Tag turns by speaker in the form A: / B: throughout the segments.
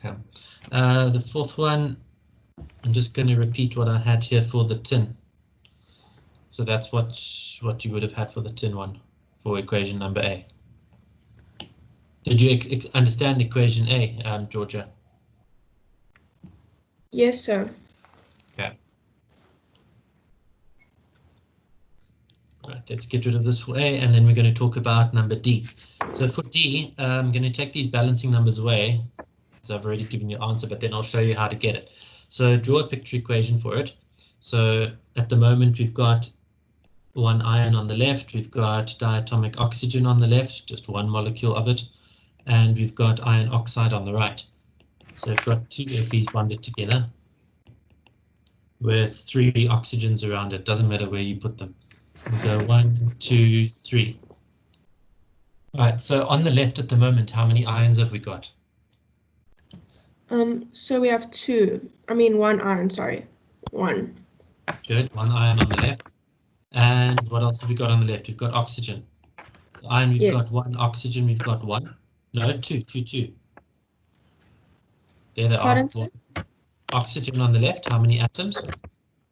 A: Okay. The fourth one, I'm just going to repeat what I had here for the tin. So that's what you would have had for the tin one for equation number A. Did you understand equation A, Georgia?
B: Yes, sir.
A: Okay. Right, let's get rid of this for A, and then we're going to talk about number D. So for D, I'm going to take these balancing numbers away, so I've already given you an answer, but then I'll show you how to get it. So draw a picture equation for it. So at the moment, we've got one ion on the left, we've got diatomic oxygen on the left, just one molecule of it, and we've got iron oxide on the right. So we've got two Fe's bonded together with 3 oxygens around it. Doesn't matter where you put them. We'll go 1, 2, 3. Right, so on the left at the moment, how many ions have we got?
B: So we have one ion, sorry. One.
A: Good, one ion on the left. And what else have we got on the left? We've got oxygen. The ion, we've got one. Oxygen, we've got one. No, two. There they are. Oxygen on the left, how many atoms?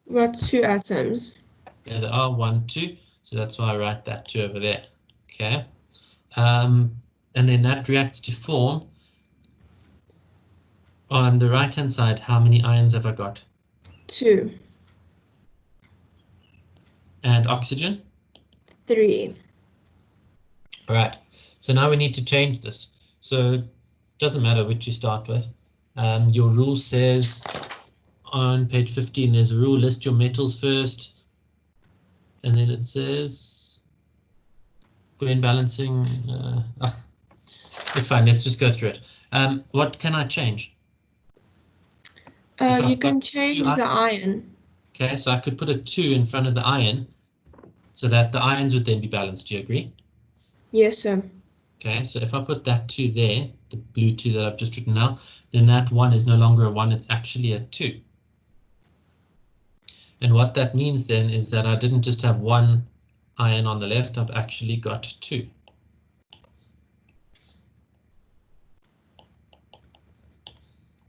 B: We got 2 atoms.
A: There they are, 1, 2. So that's why I write that 2 over there. Okay. And then that reacts to form. On the right-hand side, how many ions have I got?
B: 2.
A: And oxygen?
B: 3.
A: All right. So now we need to change this. So it doesn't matter which you start with. Your rule says on page 15, there's a rule, list your metals first. And then it says when balancing, it's fine, let's just go through it. What can I change?
B: You can change the ion.
A: Okay, so I could put a 2 in front of the ion so that the ions would then be balanced. Do you agree?
B: Yes, sir.
A: Okay, so if I put that 2 there, the blue 2 that I've just written now, then that 1 is no longer a 1, it's actually a 2. And what that means then is that I didn't just have 1 ion on the left, I've actually got 2.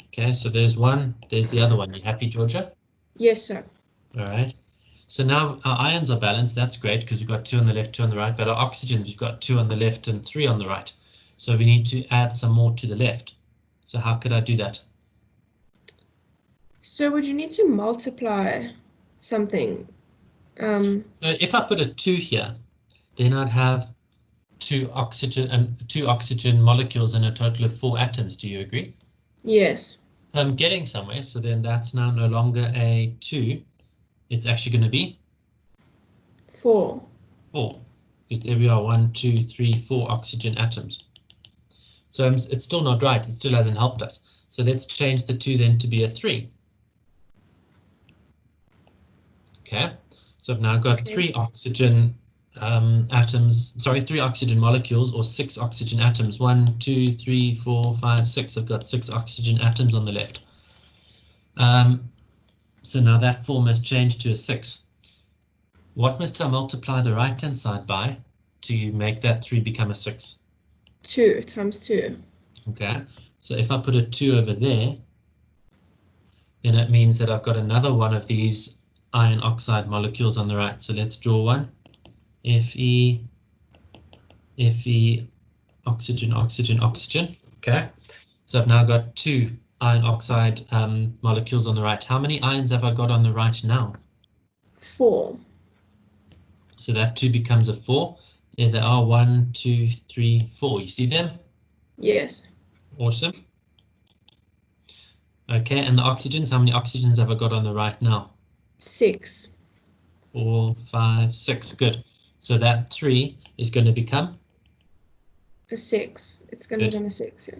A: Okay, so there's one, there's the other one. You happy, Georgia?
B: Yes, sir.
A: All right. So now our ions are balanced. That's great because we've got 2 on the left, 2 on the right, but our oxygens, we've got 2 on the left and 3 on the right. So we need to add some more to the left. So how could I do that?
B: So would you need to multiply something?
A: So if I put a 2 here, then I'd have 2 oxygen molecules and a total of 4 atoms. Do you agree?
B: Yes.
A: I'm getting somewhere. So then that's now no longer a 2. It's actually going to be
B: 4.
A: 4. Because there we are, 1, 2, 3, 4 oxygen atoms. So it's still not right. It still hasn't helped us. So let's change the 2 then to be a 3. Okay, so I've now got 3 oxygen atoms, sorry, 3 oxygen molecules or 6 oxygen atoms. 1, 2, 3, 4, 5, 6. I've got 6 oxygen atoms on the left. So now that form has changed to a 6. What must I multiply the right-hand side by to make that 3 become a 6?
B: 2 times 2.
A: Okay, so if I put a 2 over there, then it means that I've got another one of these iron oxide molecules on the right. So let's draw one. Fe, oxygen, oxygen, oxygen. Okay, so I've now got 2 iron oxide molecules on the right. How many ions have I got on the right now?
B: 4.
A: So that 2 becomes a 4. There they are, 1, 2, 3, 4. You see them?
B: Yes.
A: Awesome. Okay, and the oxygens, how many oxygens have I got on the right now?
B: 6.
A: 4, 5, 6. Good. So that 3 is going to become
B: a 6. It's going to become a 6. Yeah.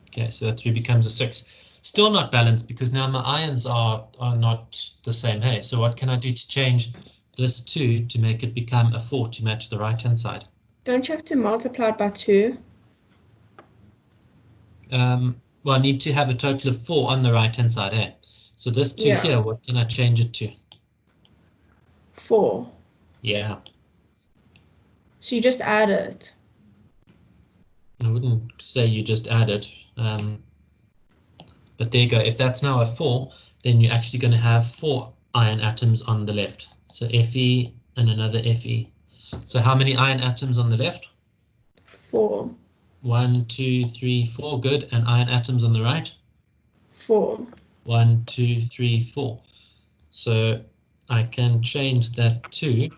A: Okay, so that 3 becomes a 6. Still not balanced because now my ions are not the same. Hey, so what can I do to change this 2 to make it become a 4 to match the right-hand side?
B: Don't you have to multiply it by 2?
A: Well, I need to have a total of 4 on the right-hand side, hey? So this 2 here, what can I change it to?
B: 4.
A: Yeah.
B: So you just add it?
A: I wouldn't say you just add it, but there you go. If that's now a 4, then you're actually going to have 4 iron atoms on the left. So Fe and another Fe. So how many iron atoms on the left?
B: 4.
A: 1, 2, 3, 4. Good. And iron atoms on the right?
B: 4.
A: 1, 2, 3, 4. So I can change that to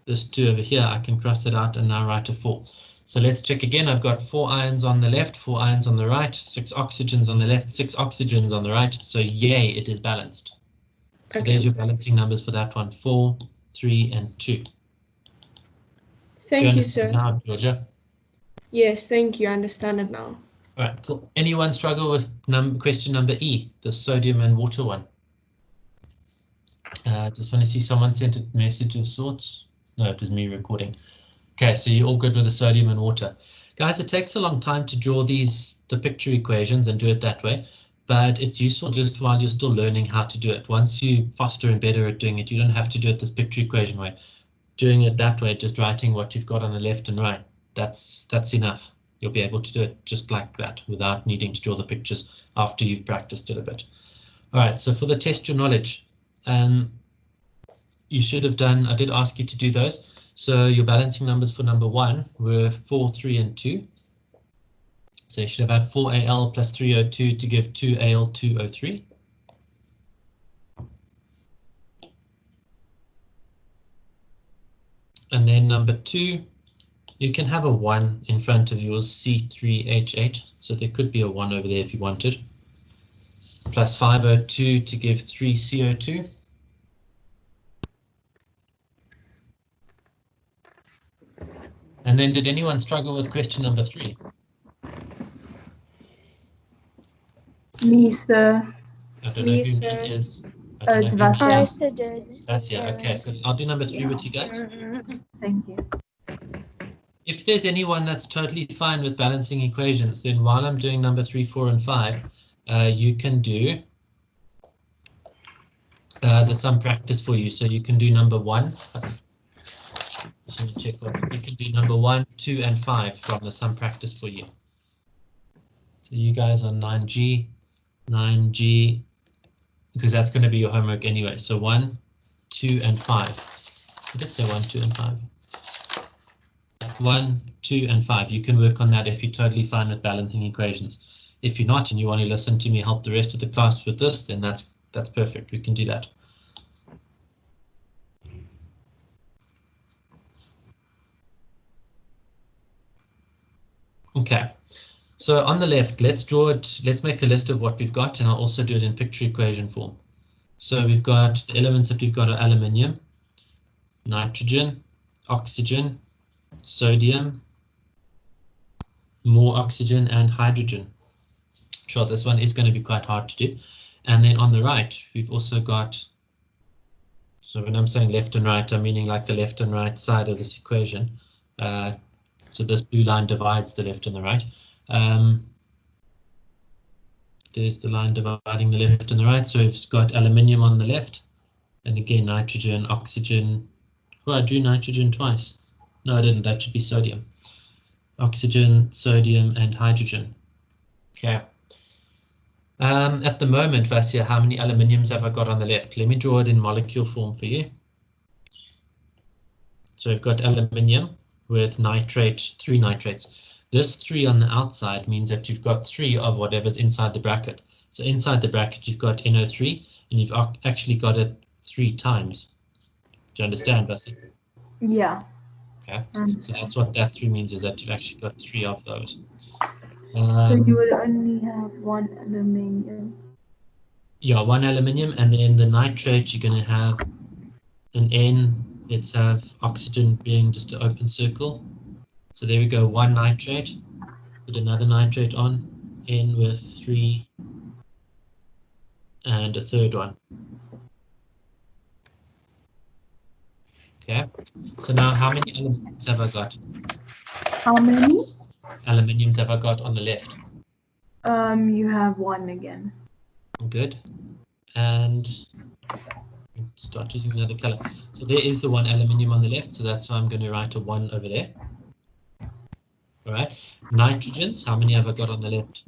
A: this 2 over here. I can cross it out and now write a 4. So let's check again. I've got 4 ions on the left, 4 ions on the right, 6 oxygens on the left, 6 oxygens on the right. So yay, it is balanced. So
B: Okay.
A: there's your balancing numbers for that one: 4, 3, and 2.
B: Thank you, sir.
A: Now, Georgia?
B: Yes, thank you. I understand it now.
A: All right, cool. Anyone struggle with question number E, the sodium and water one? Just want to see someone sent a message of sorts. No, it was me recording. Okay, so you're all good with the sodium and water. Guys, it takes a long time to draw the picture equations and do it that way, but it's useful just while you're still learning how to do it. Once you're faster and better at doing it, you don't have to do it this picture equation way. Doing it that way, just writing what you've got on the left and right, that's enough. You'll be able to do it just like that without needing to draw the pictures after you've practiced it a bit. All right, so for the test your knowledge, you should have done, I did ask you to do those. So your balancing numbers for number 1 were 4, 3, and 2. So you should have had 4Al plus 3O2 to give 2Al2O3. And then number 2, you can have a 1 in front of yours, C3H8. So there could be a 1 over there if you wanted. Plus 5O2 to give 3CO2. And then did anyone struggle with question number 3?
C: Me, sir.
A: I don't know who me is. I don't know who me is. That's yeah. Okay, so I'll do number 3 with you guys.
C: Thank you.
A: If there's anyone that's totally fine with balancing equations, then while I'm doing number 3, 4, and 5, you can do the sum practice for you. So you can do number 1. Let me check what you can do. Number 1, 2, and 5 from the sum practice for you. So you guys are 9G, because that's going to be your homework anyway. So 1, 2, and 5. I did say 1, 2, and 5. 1, 2, and 5. You can work on that if you're totally fine with balancing equations. If you're not and you want to listen to me help the rest of the class with this, then that's perfect. We can do that. Okay, so on the left, let's draw it. Let's make a list of what we've got, and I'll also do it in picture equation form. So we've got the elements that we've got are aluminium, nitrogen, oxygen, sodium, more oxygen, and hydrogen. Sure, this one is going to be quite hard to do. And then on the right, we've also got, so when I'm saying left and right, I'm meaning like the left and right side of this equation. So this blue line divides the left and the right. There's the line dividing the left and the right. So we've got aluminium on the left, and again nitrogen, oxygen. Oh, I drew nitrogen twice. No, I didn't. That should be sodium. Oxygen, sodium, and hydrogen. Okay. At the moment, Vasya, how many aluminiums have I got on the left? Let me draw it in molecule form for you. So we've got aluminium with nitrate, 3 nitrates. This 3 on the outside means that you've got 3 of whatever's inside the bracket. So inside the bracket, you've got NO3, and you've actually got it 3 times. Do you understand, Vasya?
C: Yeah.
A: Okay, so that's what that 3 means, is that you've actually got 3 of those.
C: So you will only have 1 aluminium.
A: Yeah, 1 aluminium, and then the nitrate, you're going to have an N. Let's have oxygen being just an open circle. So there we go, 1 nitrate. Put another nitrate on, N with 3, and a third one. Okay, so now how many aluminiums have I got?
C: How many?
A: Aluminiums have I got on the left?
C: You have 1 again.
A: Good. And start using another color. So there is the 1 aluminium on the left, so that's why I'm going to write a 1 over there. All right. Nitrogens, how many have I got on the left?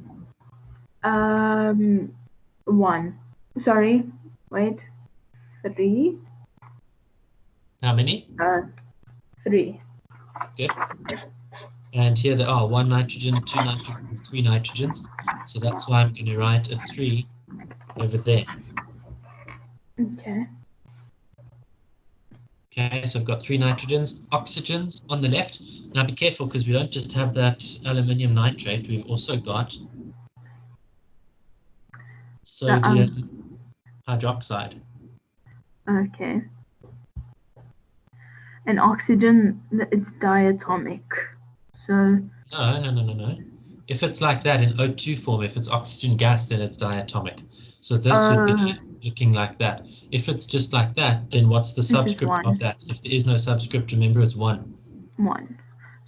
C: 1. Sorry, wait. 3.
A: How many?
C: 3.
A: Good. And here there are 1 nitrogen, 2 nitrogens, 3 nitrogens. So that's why I'm going to write a 3 over there.
C: Okay.
A: Okay, so I've got 3 nitrogens, oxygens on the left. Now be careful because we don't just have that aluminium nitrate, we've also got sodium hydroxide.
C: Okay. And oxygen, it's diatomic. So
A: No. If it's like that in O2 form, if it's oxygen gas, then it's diatomic. So this would be looking like that. If it's just like that, then what's the subscript of that? If there is no subscript, remember it's 1.
C: 1.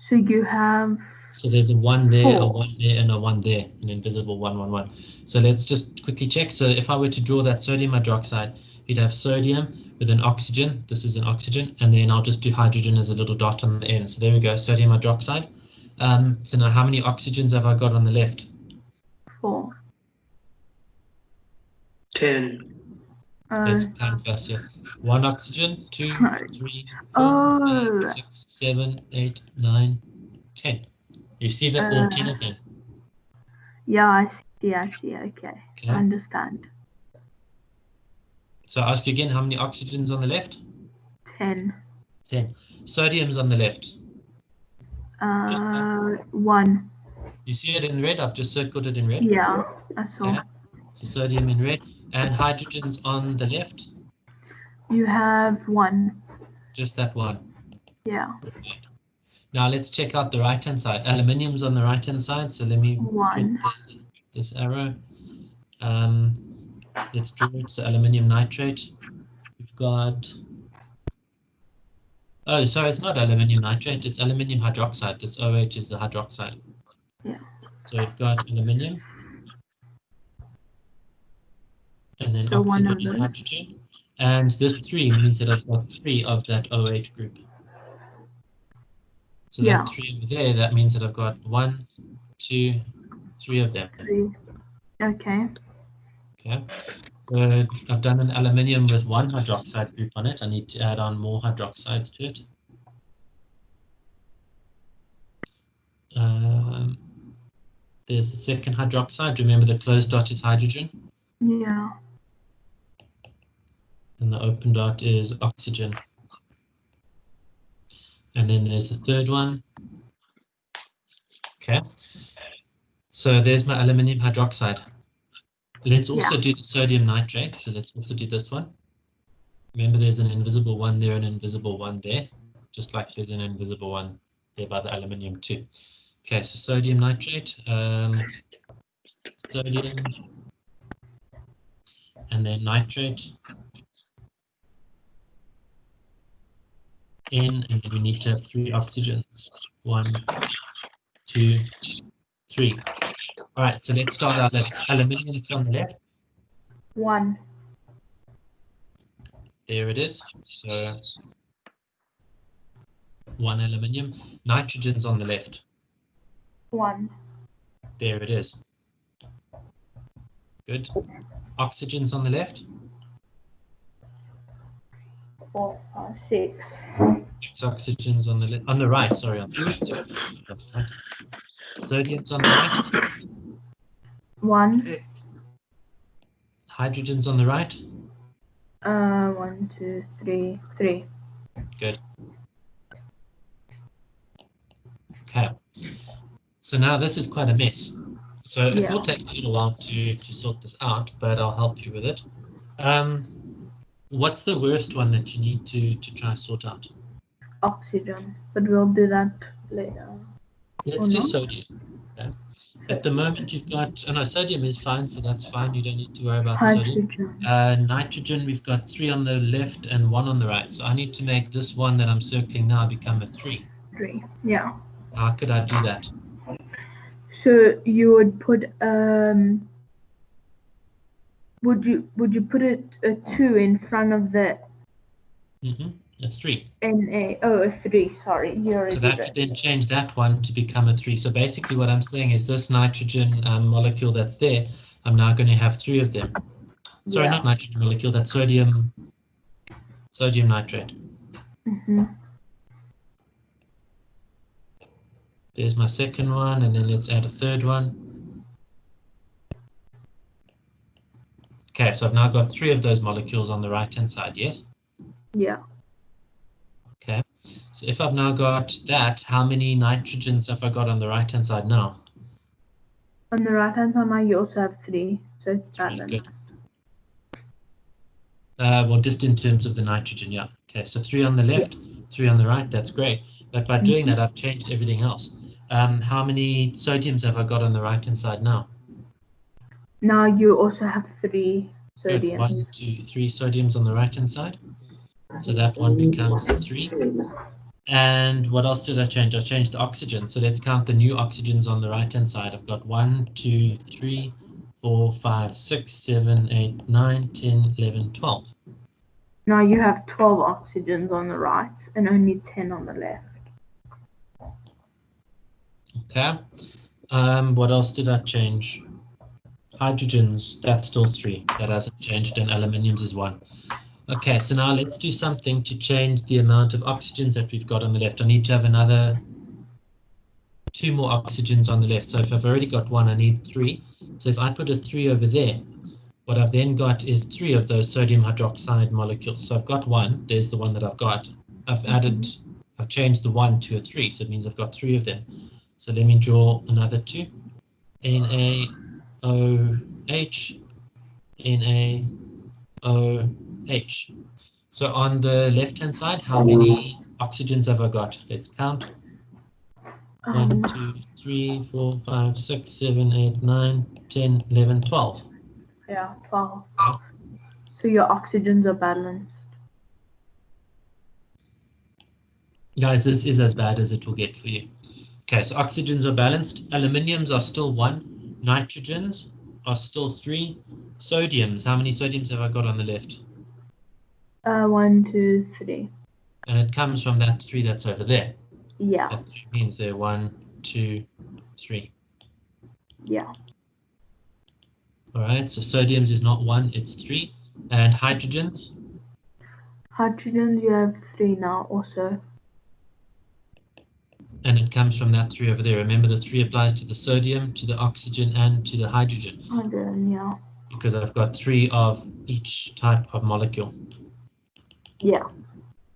C: So you have...
A: So there's a 1 there,
C: 4.
A: a 1 there, and a 1 there, an invisible 1, 1, 1. So let's just quickly check. So if I were to draw that sodium hydroxide, you'd have sodium with an oxygen. This is an oxygen. And then I'll just do hydrogen as a little dot on the end. So there we go, sodium hydroxide. So now how many oxygens have I got on the left?
C: 4.
D: 10.
A: Let's count first here. 1 oxygen, 2, 3, 4, 5, 6, 7, 8, 9, 10. You see that all 10 of them?
C: Yeah, I see. Okay. I understand.
A: So I ask you again, how many oxygens on the left?
C: 10.
A: 10. Sodium's on the left.
C: 1.
A: You see it in red? I've just circled it in red.
C: Yeah, I saw.
A: Okay. So sodium in red. And hydrogen's on the left?
C: You have 1.
A: Just that 1.
C: Yeah.
A: Okay. Now let's check out the right-hand side. Aluminium's on the right-hand side. So let me
C: 1.
A: put this arrow. Let's draw it. So aluminium nitrate. We've got... Oh, sorry, it's not aluminium nitrate. It's aluminium hydroxide. This OH is the hydroxide.
C: Yeah.
A: So we've got aluminium. And then
C: So
A: oxygen and hydrogen. And this 3 means that I've got 3 of that OH group. So that 3 over there, that means that I've got 1, 2, 3 of them.
C: 3. Okay.
A: Okay. So I've done an aluminium with 1 hydroxide group on it. I need to add on more hydroxides to it. There's the second hydroxide. Remember the closed dot is hydrogen.
C: Yeah.
A: And the open dot is oxygen. And then there's the third one. Okay. So there's my aluminium hydroxide. Let's also do the sodium nitrate. So let's also do this one. Remember there's an invisible 1 there and an invisible 1 there. Just like there's an invisible 1 there by the aluminium too. Okay, so sodium nitrate. Sodium. And then nitrate. In, and then we need to have 3 oxygens. 1, 2, 3. All right, so let's start out. Let's aluminium's on the left.
C: 1.
A: There it is. So 1 aluminium. Nitrogen's on the left.
C: 1.
A: There it is. Good. Oxygen's on the left.
C: 4, 5, 6.
A: 6 oxygens on the on the right. Sorry, on the right. Sodium's on the right.
C: 1.
A: Hydrogen's on the right.
C: 1, 2, 3. 3.
A: Good. Okay. So now this is quite a mess. So it will take a little while to sort this out, but I'll help you with it. What's the worst one that you need to try sort out?
C: Oxygen, but we'll do that later.
A: Let's do sodium. Okay. At the moment you've got, oh no, sodium is fine, so that's fine. You don't need to worry about sodium. Nitrogen, we've got 3 on the left and 1 on the right. So I need to make this one that I'm circling now become a 3.
C: 3, yeah.
A: How could I do that?
C: So you would put would you put a 2 in front of the
A: A 3.
C: Na. Oh, a 3. Sorry, you already
A: So that
C: did
A: could then change that one to become a 3. So basically what I'm saying is this nitrogen molecule that's there, I'm now going to have 3 of them. Sorry, not nitrogen molecule, that's sodium nitrate. There's my second one, and then let's add a third one. Okay, so I've now got 3 of those molecules on the right-hand side, yes?
C: Yeah.
A: Okay, so if I've now got that, how many nitrogens have I got on the right-hand side now?
C: On the right-hand side now you also have 3, so it's
A: 3,
C: balanced.
A: good. Well, just in terms of the nitrogen, yeah. Okay, so 3 on the left, 3 on the right, that's great. But by doing that, I've changed everything else. How many sodiums have I got on the right-hand side now?
C: Now you also have 3
A: Good,
C: sodiums.
A: 1, 2, 3 sodiums on the right-hand side. So that one becomes a 3. And what else did I change? I changed the oxygen. So let's count the new oxygens on the right-hand side. I've got 1, 2, 3, 4, 5, 6, 7, 8, 9, 10, 11, 12.
C: Now you have 12 oxygens on the right and only 10 on the left.
A: Okay. What else did I change? Hydrogens, that's still 3. That hasn't changed, and aluminiums is 1. Okay, so now let's do something to change the amount of oxygens that we've got on the left. I need to have another 2 more oxygens on the left. So if I've already got 1, I need 3. So if I put a 3 over there, what I've then got is 3 of those sodium hydroxide molecules. So I've got 1. There's the one that I've got. I've changed the 1 to a 3, so it means I've got 3 of them. So let me draw another 2. NaOH, NaOH. So on the left-hand side, how many oxygens have I got? Let's count. 1, 2, 3, 4, 5, 6, 7, 8, 9, 10, 11, 12.
C: Yeah, 12.
A: Yeah.
C: So your oxygens are balanced.
A: Guys, this is as bad as it will get for you. Okay, so oxygens are balanced. Aluminiums are still 1. Nitrogens are still 3. Sodiums, how many sodiums have I got on the left?
C: 1, 2, 3.
A: And it comes from that 3 that's over there.
C: Yeah.
A: That 3 means they're 1, 2, 3.
C: Yeah.
A: All right, so sodiums is not 1, it's 3. And hydrogens?
C: Hydrogens you have 3 now also.
A: And it comes from that 3 over there. Remember, the 3 applies to the sodium, to the oxygen, and to the hydrogen.
C: Hydrogen, yeah.
A: Because I've got 3 of each type of molecule.
C: Yeah.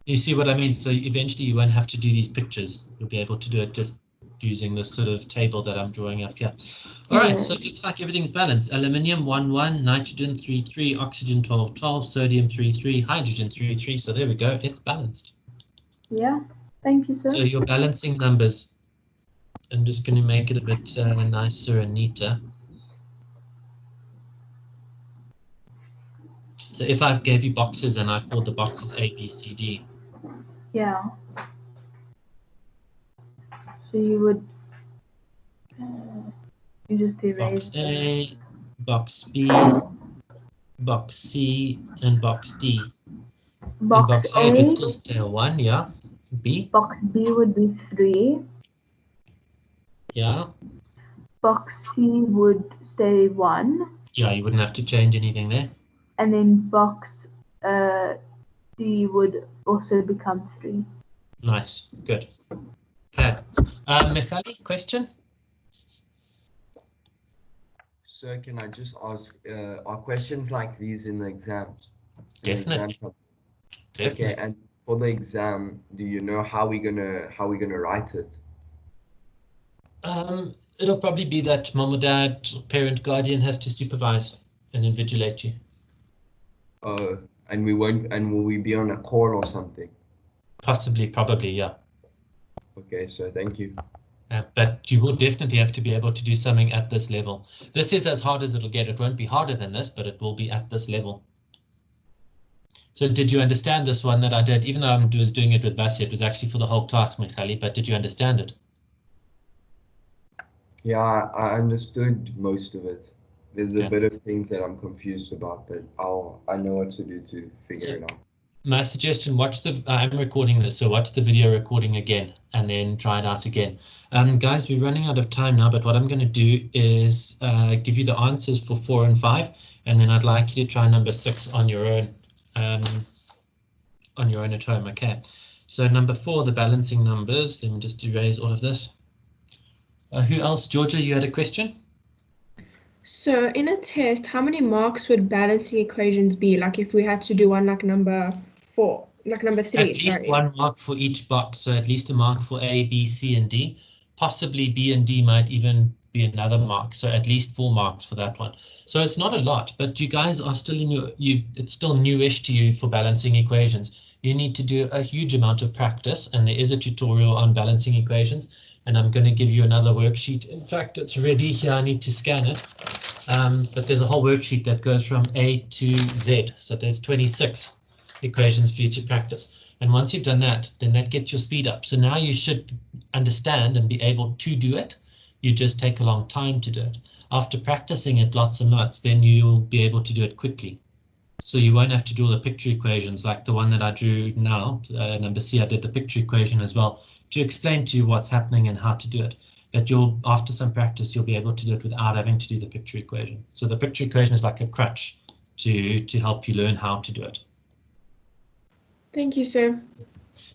A: You see what I mean? So eventually you won't have to do these pictures. You'll be able to do it just using this sort of table that I'm drawing up here. All right, so it looks like everything's balanced. Aluminium 1, 1, nitrogen 3, 3, oxygen 12, 12, sodium 3, 3, hydrogen 3, 3. So there we go. It's balanced.
C: Yeah. Thank you, sir.
A: So your balancing numbers, I'm just going to make it a bit nicer and neater. So if I gave you boxes and I called the boxes A, B, C, D.
C: Yeah. So you would you just erase
A: Box A, box B, box C, and box D. In box A, it would still stay a 1, yeah. B?
C: Box B would be 3.
A: Yeah.
C: Box C would stay 1.
A: Yeah, you wouldn't have to change anything there.
C: And then box D would also become 3.
A: Nice, good. Okay. Michali, question?
D: Sir, can I just ask, are questions like these in the exams?
A: Definitely. Definitely.
D: Okay, and for the exam, do you know how we're gonna write it?
A: It'll probably be that mom or dad, parent, guardian has to supervise and invigilate you.
D: Oh, and we won't, and will we be on a call or something?
A: Possibly, probably, yeah.
D: Okay, so thank you.
A: But you will definitely have to be able to do something at this level. This is as hard as it'll get. It won't be harder than this, but it will be at this level. So did you understand this one that I did? Even though I was doing it with Vasya, it was actually for the whole class, Michali, but did you understand it?
D: Yeah, I understood most of it. There's a bit of things that I'm confused about, but I know what to do to figure it out.
A: My suggestion, watch the, I'm recording this, so watch the video recording again and then try it out again. Guys, we're running out of time now, but what I'm going to do is give you the answers for 4 and 5, and then I'd like you to try number 6 on your own at home, okay? So number 4, the balancing numbers. Let me just erase all of this. Who else? Georgia, you had a question?
B: So in a test, how many marks would balancing equations be? Like if we had to do one like number 4, like number 3,
A: At least
B: sorry.
A: 1 mark for each box, so at least a mark for A, B, C, and D. Possibly B and D might even be another mark, so at least 4 marks for that one. So it's not a lot, but you guys are still in it's still newish to you for balancing equations. You need to do a huge amount of practice, and there is a tutorial on balancing equations, and I'm going to give you another worksheet. In fact, it's ready here. I need to scan it. But there's a whole worksheet that goes from A to Z, so there's 26 equations for you to practice. And once you've done that, then that gets your speed up. So now you should understand and be able to do it. You just take a long time to do it. After practicing it lots and lots, then you'll be able to do it quickly. So you won't have to do all the picture equations like the one that I drew now. Number C, I did the picture equation as well to explain to you what's happening and how to do it. But after some practice, you'll be able to do it without having to do the picture equation. So the picture equation is like a crutch to help you learn how to do it.
B: Thank you, sir.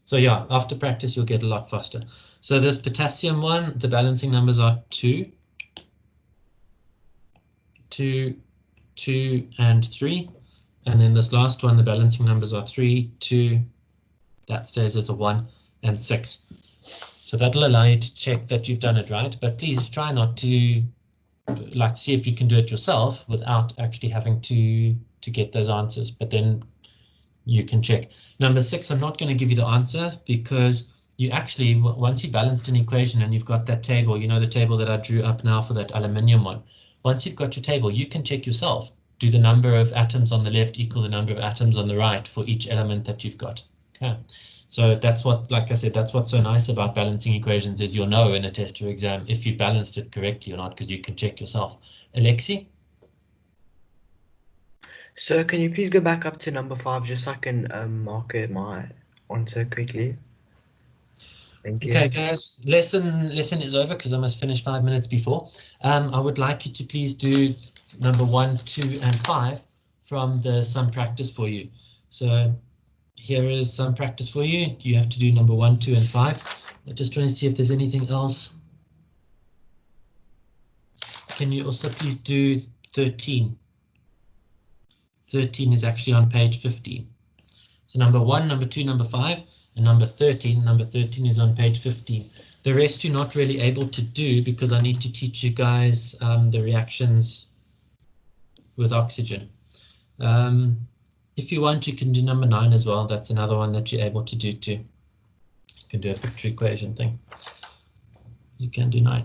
A: So yeah, after practice, you'll get a lot faster. So this potassium one, the balancing numbers are 2, 2, 2, and 3. And then this last one, the balancing numbers are 3, 2, that stays as a 1, and 6. So that'll allow you to check that you've done it right, but please try not to see if you can do it yourself without actually having to get those answers, but then you can check. Number 6, I'm not going to give you the answer because you actually, once you balanced an equation and you've got that table, you know, the table that I drew up now for that aluminium one, once you've got your table, you can check yourself. Do the number of atoms on the left equal the number of atoms on the right for each element that you've got. Okay. So that's what, like I said, that's what's so nice about balancing equations is you'll know in a test or exam if you've balanced it correctly or not, because you can check yourself. Alexi?
E: So can you please go back up to number 5 just so I can mark my answer quickly? Thank you.
A: Okay, guys, lesson is over because I must finish 5 minutes before. I would like you to please do number 1, 2, and 5 from the sum practice for you. So here is some practice for you. You have to do number 1, 2, and 5. I'm just trying to see if there's anything else. Can you also please do 13? 13 is actually on page 15. So number 1, number 2, number 5, and number 13. Number 13 is on page 15. The rest you're not really able to do because I need to teach you guys the reactions with oxygen. If you want, you can do number 9 as well. That's another one that you're able to do too. You can do a picture equation thing. You can do 9.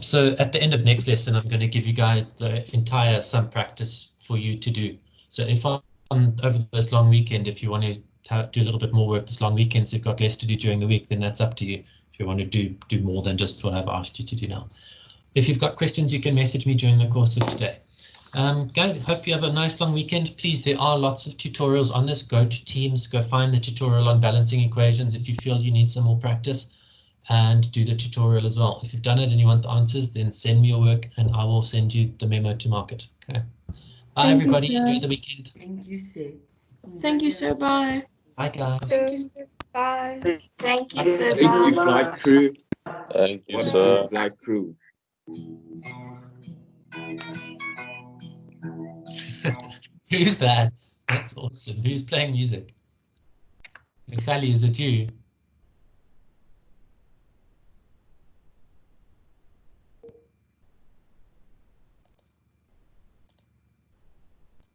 A: So at the end of next lesson, I'm going to give you guys the entire sum practice for you to do. So if over this long weekend, if you want to do a little bit more work this long weekend, so you've got less to do during the week, then that's up to you. If you want to do more than just what I've asked you to do now. If you've got questions, you can message me during the course of today. Guys, hope you have a nice long weekend. Please, there are lots of tutorials on this. Go to Teams, go find the tutorial on balancing equations if you feel you need some more practice, and do the tutorial as well. If you've done it and you want the answers, then send me your work and I will send you the memo to mark it. Okay. Bye, everybody. Enjoy the weekend.
D: Thank you, sir.
B: Thank you, sir. Bye.
A: Bye, guys.
B: Thank you, sir. Bye.
F: Thank you, sir.
G: Thank you,
F: Bye.
G: flight crew.
H: Thank you,
G: Wonderful
H: sir.
G: flight crew.
A: Who's that? That's awesome. Who's playing music? Khali, is it you?